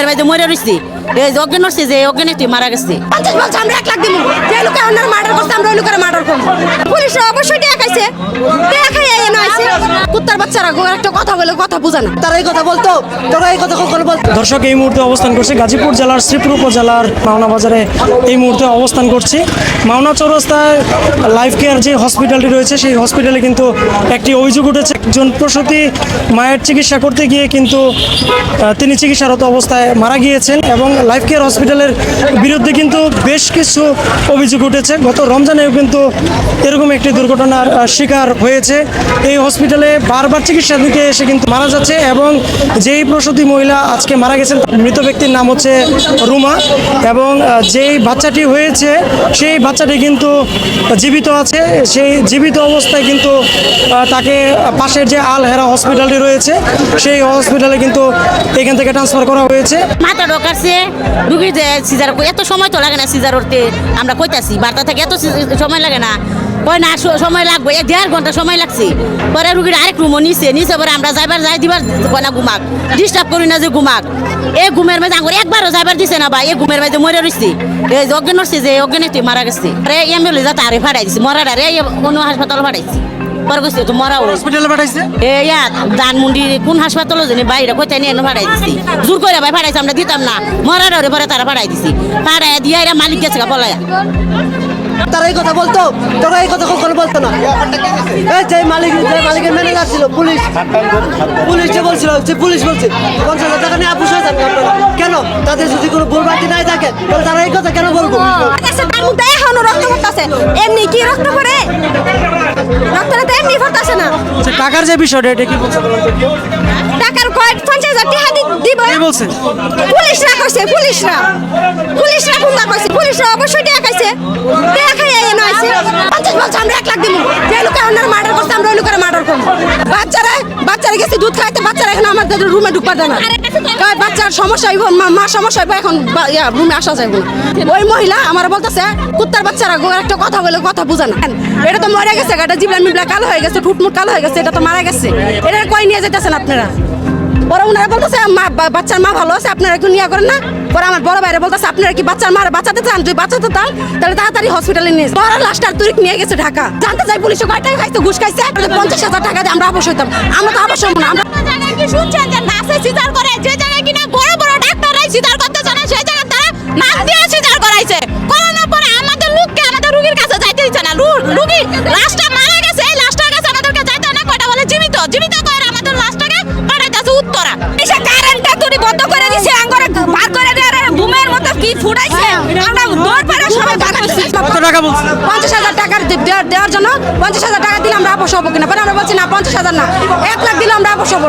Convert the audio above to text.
মাঝে মরে রয়েছি এই অজ্ঞান হচ্ছে যে অজ্ঞানে তুই মারা গেছে 50 বলছে আমরা 1 লাখ দিব যে লোকে ওনার মার্ডার করছে আমরা ওই লোকের মার্ডার করব পুলিশ অবশ্যই দেখাইছে দেখাই এনে আইছে কুত্তার বাচ্চারা একটা কথা বলে কথা বুঝে না তারা এই কথা বলতো তোরা এই কথা কখন বলতো। দর্শক এই মুহূর্তে অবস্থান করছে গাজীপুর জেলার শ্রীপুর উপজেলার মাওনা বাজারে এই মুহূর্তে অবস্থান করছি। মাওনা চৌরাস্তায় লাইফ কেয়ার যে হসপিটালটি রয়েছে সেই হসপিটালে কিন্তু একটি অভিযোগ উঠেছে। একজন প্রসূতি মায়ের চিকিৎসা করতে গিয়ে কিন্তু তিনি চিকিৎসারত অবস্থায় মারা গিয়েছেন এবং লাইফ কেয়ার হসপিটালের বিরুদ্ধে কিন্তু বেশ কিছু অভিযোগ উঠেছে। গত রমজানেও কিন্তু এরকম একটি দুর্ঘটনার শিকার হয়েছে। এই হসপিটালে বারবার চিকিৎসা দিতে এসে কিন্তু মারা যাচ্ছে এবং যেই প্রসূতি মহিলা আজকে মারা গেছেন মৃত ব্যক্তির নাম হচ্ছে রুমা এবং যেই বাচ্চাটি হয়েছে সেই বাচ্চাটি কিন্তু জীবিত আছে। সেই জীবিত অবস্থায় কিন্তু তাকে পাশের যে আল হেরা হসপিটালটি রয়েছে সেই হসপিটালে কিন্তু এখান থেকে ট্রান্সফার করা হয়েছে। মাথা ঢোকাচ্ছে রুগীর যে সিজার এত সময় তো লাগে না সিজার করতে আমরা কইতাছি বার্তা থেকে এত সময় লাগে না কয় না সময় লাগবে 1.5 ঘন্টা সময় লাগছে পরে রুগীর আরেক রুমও নিচে পরে আমরা যাইবার যাই দিবার কয় না ঘুমাক ডিস্টার্ব করি না যে ঘুমাক এই ঘুমের মাঝে আঙুর একবারও যাইবার দিছে না বা এই ঘুমের মাঝে মরে রয়েছি এই অজ্ঞান হচ্ছে যে অজ্ঞানে তুই মারা গেছে আরে এমএলএ যা তারে ফাড়াই দিছি মরার আরে অন্য হাসপাতাল ফাড়াইছি পরে কইছে তো মরা হসপিটালে পাঠাইছে ইয়া ধানমন্ডি কোন হাসপাতাল জানি বাইরে কোথায় নিয়ে ফাড়াই দিছি জোর করে ভাই ফাড়াইছে আমরা দিতাম না মরার ওরে পরে তারা ফাড়াই দিছি ফাড়াই দিয়ে এরা মালিক গেছে পলায়া তারা এই কথা বলতো তোরা এই কথা কখন বলতো না এই যে মালিকের ম্যানেজার ছিল পুলিশ যে বলছিল যে পুলিশ বলছে 50,000 টাকা নিয়ে আপুস হয়ে যান আপনারা কেন তাদের যদি কোনো ভুলভ্রান্তি নাই থাকে তাহলে তারা এই কথা কেন বলবো তার মধ্যে এখনো রক্ত পড়তেছে এমনি কি রক্ত পড়ে রক্তটা তো এমনি পড়তেছে না টাকার যে বিষয়টা এটা কি বলছে টাকার কয় 50,000 টাকা দিব কি বলছে পুলিশরা কইছে পুলিশরা ফোন কইছে পুলিশরা অবশ্যই দেখাইছে দেখাই এনে আইছে 50 বলছে আমরা 1 লাখ দিব যে লোকে ওনার মার্ডার করছে আমরা ওই লোকের মার্ডার করব বাচ্চারা গেছে দুধ খাইতে বাচ্চারা এখন আমাদের রুমে ঢুকবা দেয় না কয় বাচ্চার সমস্যা হইব মা সমস্যা হইব এখন রুমে আসা যাইব ওই মহিলা আমার বলতেছে কুত্তার বাচ্চারা একটা কথা বলে কথা বুঝে না এটা তো মরে গেছে এটা জিবলা মিবলা কালো হয়ে গেছে ঠুটমুট কালো হয়ে গেছে এটা তো মারা গেছে এটা কই নিয়ে যাইতেছেন আপনারা ওরা ওনারা বলতেছে বাচ্চার মা ভালো আছে আপনারা একটু নিয়ে করেন না পরে আমার বড় ভাইরা বলতেছে আপনারা কি বাচ্চার মা বাঁচাতে চান যদি বাঁচাতে চান তাহলে তাড়াতাড়ি হসপিটালে নিয়ে ওরা লাস্টার তুরিক নিয়ে গেছে ঢাকা জানতে চাই পুলিশে কয় টাকা খাইছে ঘুষ খাইছে 50,000 টাকা দিয়ে আমরা অবশ্যই হইতাম আমরা তো অবশ্যই না আমরা কি শুনছেন যে নাসে সিজার করে যে জায়গায় কিনা বড় বড় ডাক্তাররাই সিজার করতে জানে সেই জায়গায় তারা নাক দিয়ে সিজার করাইছে করানোর পরে আমাদের লোককে আমাদের রোগীর কাছে যাইতে দিচ্ছে না রোগী লাস্টটা মারা গেছে এই লাস্টটার কাছে আমাদেরকে যাইতে না কয়টা বলে জীবিত করে আমাদের লাস্টটাকে পাঠাইতেছে উত্তরা এসে কারেন্টটা তুই বন্ধ করে দিছে আঙ্গরে বার করে দেয় ঘুমের মতো কি ফুটাইছে আমরা দৌড় পারে সবাই বার করছি কত টাকা বলছে 50,000 টাকা দেওয়ার জন্য 50,000 টাকা দিলে আমরা আপোষ হবো কিনা পরে আমরা বলছি না 50,000 না 1 লাখ দিলে আমরা আপোষ হবো